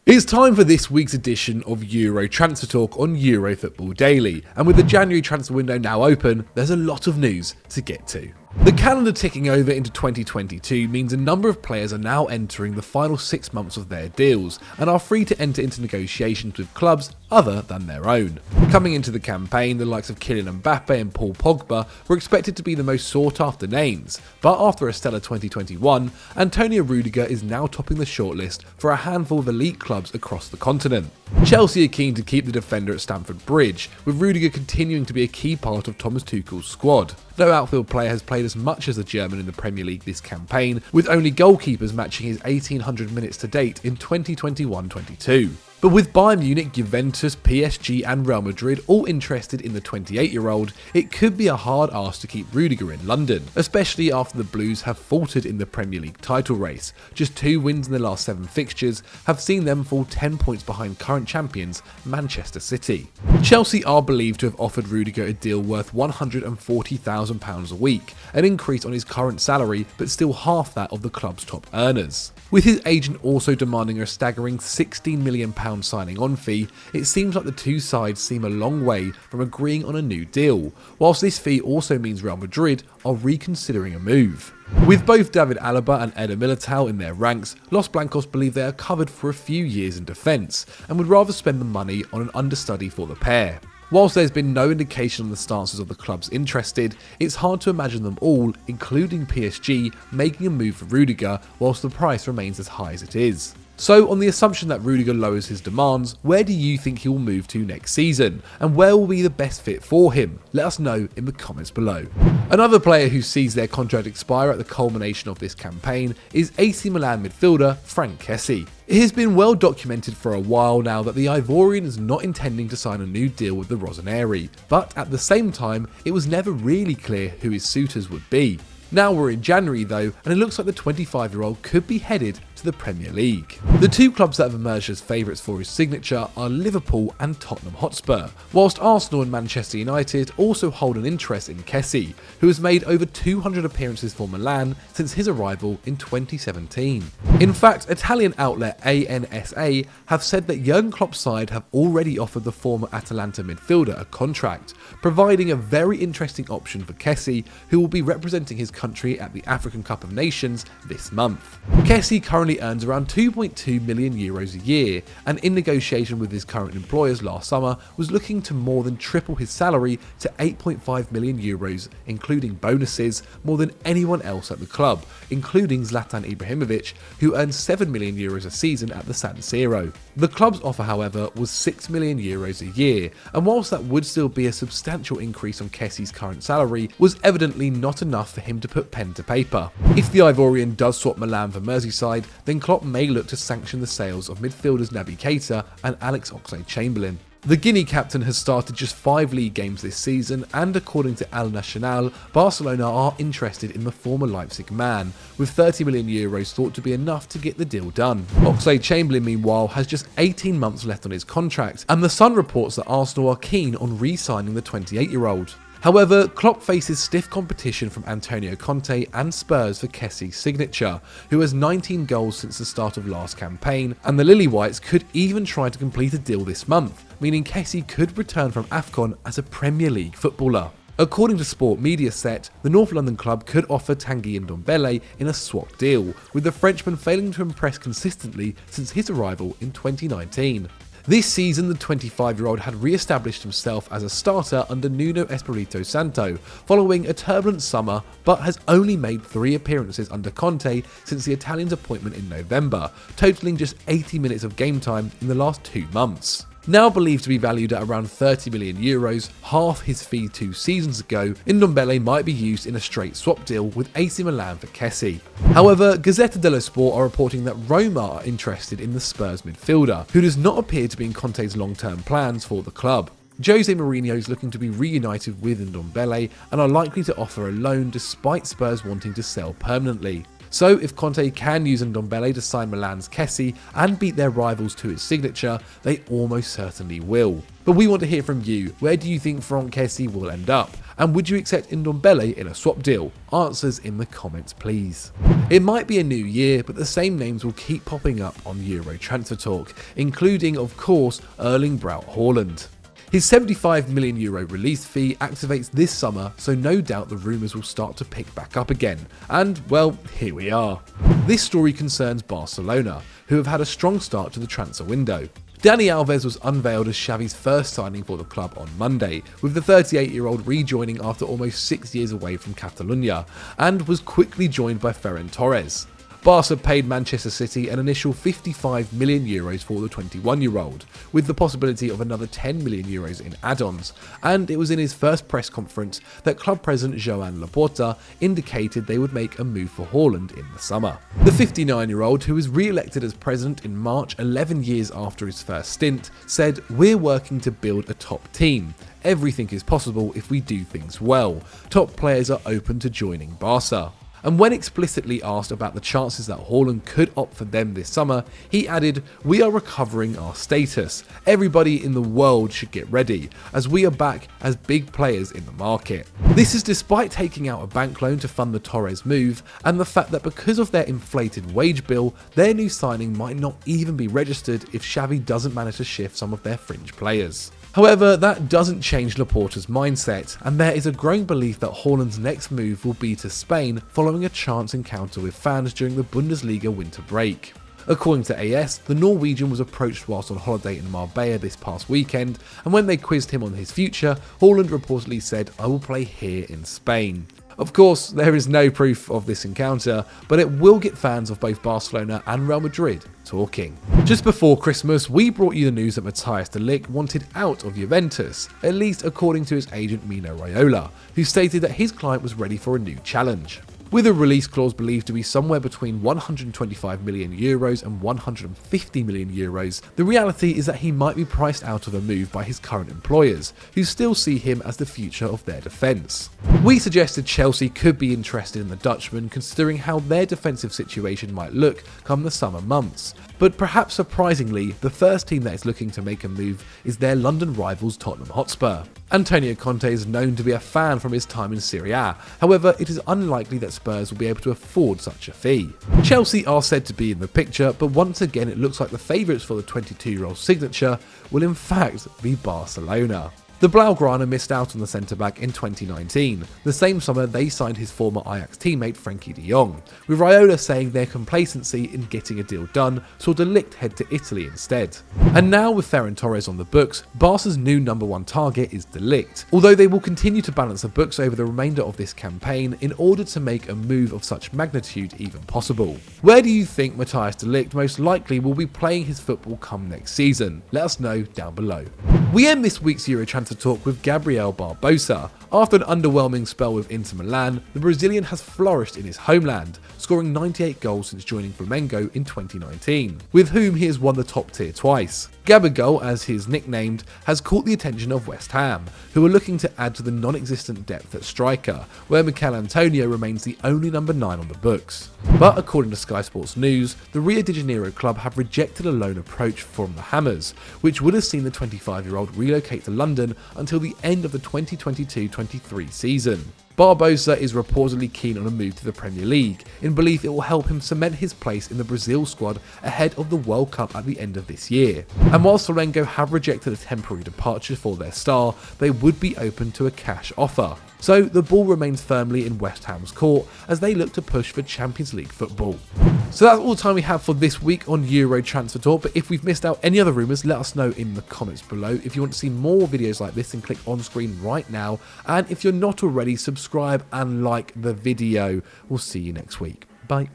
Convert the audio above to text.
It's time for this week's edition of Euro Transfer Talk on Euro Football Daily, and with the January transfer window now open, there's a lot of news to get to. The calendar ticking over into 2022 means a number of players are now entering the final 6 months of their deals and are free to enter into negotiations with clubs other than their own. Coming into the campaign, the likes of Kylian Mbappe and Paul Pogba were expected to be the most sought after names, but after a stellar 2021, Antonio Rudiger is now topping the shortlist for a handful of elite clubs across the continent. Chelsea are keen to keep the defender at Stamford Bridge, with Rudiger continuing to be a key part of Thomas Tuchel's squad. No outfield player has played as much as the German in the Premier League this campaign, with only goalkeepers matching his 1800 minutes to date in 2021-22. But with Bayern Munich, Juventus, PSG and Real Madrid all interested in the 28-year-old, it could be a hard ask to keep Rudiger in London, especially after the Blues have faltered in the Premier League title race. Just 2 wins in the last 7 fixtures have seen them fall 10 points behind current champions Manchester City. Chelsea are believed to have offered Rudiger a deal worth £140,000 a week, an increase on his current salary but still half that of the club's top earners. With his agent also demanding a staggering £16 million signing on fee, it seems like the two sides seem a long way from agreeing on a new deal, whilst this fee also means Real Madrid are reconsidering a move. With both David Alaba and Eder Militao in their ranks, Los Blancos believe they are covered for a few years in defence, and would rather spend the money on an understudy for the pair. Whilst there's been no indication on the stances of the clubs interested, it's hard to imagine them all, including PSG, making a move for Rudiger whilst the price remains as high as it is. So, on the assumption that Rudiger lowers his demands, where do you think he will move to next season? And where will be the best fit for him? Let us know in the comments below. Another player who sees their contract expire at the culmination of this campaign is AC Milan midfielder Franck Kessie. It has been well documented for a while now that the Ivorian is not intending to sign a new deal with the Rossoneri, but at the same time, it was never really clear who his suitors would be. Now we're in January though, and it looks like the 25-year-old could be headed to the Premier League. The two clubs that have emerged as favourites for his signature are Liverpool and Tottenham Hotspur, whilst Arsenal and Manchester United also hold an interest in Kessie, who has made over 200 appearances for Milan since his arrival in 2017. In fact, Italian outlet ANSA have said that Jurgen Klopp's side have already offered the former Atalanta midfielder a contract, providing a very interesting option for Kessie, who will be representing his country at the African Cup of Nations this month. Kessie currently earns around €2.2 million a year, and in negotiation with his current employers last summer was looking to more than triple his salary to €8.5 million, including bonuses, more than anyone else at the club, including Zlatan Ibrahimovic, who earns €7 million a season at the San Siro. The club's offer, however, was €6 million a year, and whilst that would still be a substantial increase on Kessie's current salary, was evidently not enough for him to put pen to paper. If the Ivorian does swap Milan for Merseyside, then Klopp may look to sanction the sales of midfielders Naby Keita and Alex Oxlade-Chamberlain. The Guinea captain has started just 5 league games this season, and according to Al Nacional, Barcelona are interested in the former Leipzig man, with €30 million thought to be enough to get the deal done. Oxlade-Chamberlain, meanwhile, has just 18 months left on his contract, and The Sun reports that Arsenal are keen on re-signing the 28-year-old. However, Klopp faces stiff competition from Antonio Conte and Spurs for Kessie's signature, who has 19 goals since the start of last campaign, and the Lily Whites could even try to complete a deal this month, meaning Kessie could return from AFCON as a Premier League footballer. According to Sport Media Set, the North London club could offer Tanguy Ndombele in a swap deal, with the Frenchman failing to impress consistently since his arrival in 2019. This season, the 25-year-old had re-established himself as a starter under Nuno Espirito Santo, following a turbulent summer, but has only made 3 appearances under Conte since the Italian's appointment in November, totaling just 80 minutes of game time in the last 2 months. Now believed to be valued at around €30 million, half his fee 2 seasons ago, Ndombele might be used in a straight swap deal with AC Milan for Kessie. However, Gazzetta dello Sport are reporting that Roma are interested in the Spurs midfielder, who does not appear to be in Conte's long-term plans for the club. Jose Mourinho is looking to be reunited with Ndombele and are likely to offer a loan despite Spurs wanting to sell permanently. So if Conte can use Ndombele to sign Milan's Kessie and beat their rivals to his signature, they almost certainly will. But we want to hear from you. Where do you think Franck Kessie will end up? And would you accept Ndombele in a swap deal? Answers in the comments please. It might be a new year, but the same names will keep popping up on Euro transfer talk, including of course Erling Braut Haaland. His €75 million release fee activates this summer, so no doubt the rumours will start to pick back up again. And, well, here we are. This story concerns Barcelona, who have had a strong start to the transfer window. Dani Alves was unveiled as Xavi's first signing for the club on Monday, with the 38-year-old rejoining after almost 6 years away from Catalonia, and was quickly joined by Ferran Torres. Barca paid Manchester City an initial €55 million for the 21-year-old, with the possibility of another €10 million in add-ons, and it was in his first press conference that club president Joan Laporta indicated they would make a move for Haaland in the summer. The 59-year-old, who was re-elected as president in March 11 years after his first stint, said, "We're working to build a top team. Everything is possible if we do things well. Top players are open to joining Barca." And when explicitly asked about the chances that Haaland could opt for them this summer, he added, "We are recovering our status. Everybody in the world should get ready, as we are back as big players in the market." This is despite taking out a bank loan to fund the Torres move, and the fact that because of their inflated wage bill, their new signing might not even be registered if Xavi doesn't manage to shift some of their fringe players. However, that doesn't change Laporta's mindset, and there is a growing belief that Haaland's next move will be to Spain following a chance encounter with fans during the Bundesliga winter break. According to AS, the Norwegian was approached whilst on holiday in Marbella this past weekend, and when they quizzed him on his future, Haaland reportedly said, "I will play here in Spain." Of course, there is no proof of this encounter, but it will get fans of both Barcelona and Real Madrid talking. Just before Christmas, we brought you the news that Matthijs De Ligt wanted out of Juventus, at least according to his agent Mino Raiola, who stated that his client was ready for a new challenge. With a release clause believed to be somewhere between €125 million and €150 million, the reality is that he might be priced out of a move by his current employers, who still see him as the future of their defence. We suggested Chelsea could be interested in the Dutchman, considering how their defensive situation might look come the summer months. But perhaps surprisingly, the first team that is looking to make a move is their London rivals Tottenham Hotspur. Antonio Conte is known to be a fan from his time in Serie A, however it is unlikely that Spurs will be able to afford such a fee. Chelsea are said to be in the picture, but once again it looks like the favourites for the 22-year-old signature will in fact be Barcelona. The Blaugrana missed out on the centre-back in 2019. The same summer they signed his former Ajax teammate Frenkie de Jong, with Raiola saying their complacency in getting a deal done saw De Ligt head to Italy instead. And now with Ferran Torres on the books, Barca's new number one target is De Ligt, although they will continue to balance the books over the remainder of this campaign in order to make a move of such magnitude even possible. Where do you think Matthijs De Ligt most likely will be playing his football come next season? Let us know down below. We end this week's Euro Transfer Talk with Gabriel Barbosa. After an underwhelming spell with Inter Milan, the Brazilian has flourished in his homeland, scoring 98 goals since joining Flamengo in 2019, with whom he has won the top tier twice. Gabigol, as he is nicknamed, has caught the attention of West Ham, who are looking to add to the non-existent depth at striker, where Mikel Antonio remains the only number 9 on the books. But according to Sky Sports News, the Rio de Janeiro club have rejected a loan approach from the Hammers, which would have seen the 25-year-old relocate to London until the end of the 2022-23 season. Barbosa is reportedly keen on a move to the Premier League, in belief it will help him cement his place in the Brazil squad ahead of the World Cup at the end of this year. And whilst Flamengo have rejected a temporary departure for their star, they would be open to a cash offer. So the ball remains firmly in West Ham's court as they look to push for Champions League football. So that's all the time we have for this week on Euro Transfer Talk, but if we've missed out any other rumours, let us know in the comments below. If you want to see more videos like this, then click on screen right now. And if you're not already, subscribe and like the video. We'll see you next week. Bye.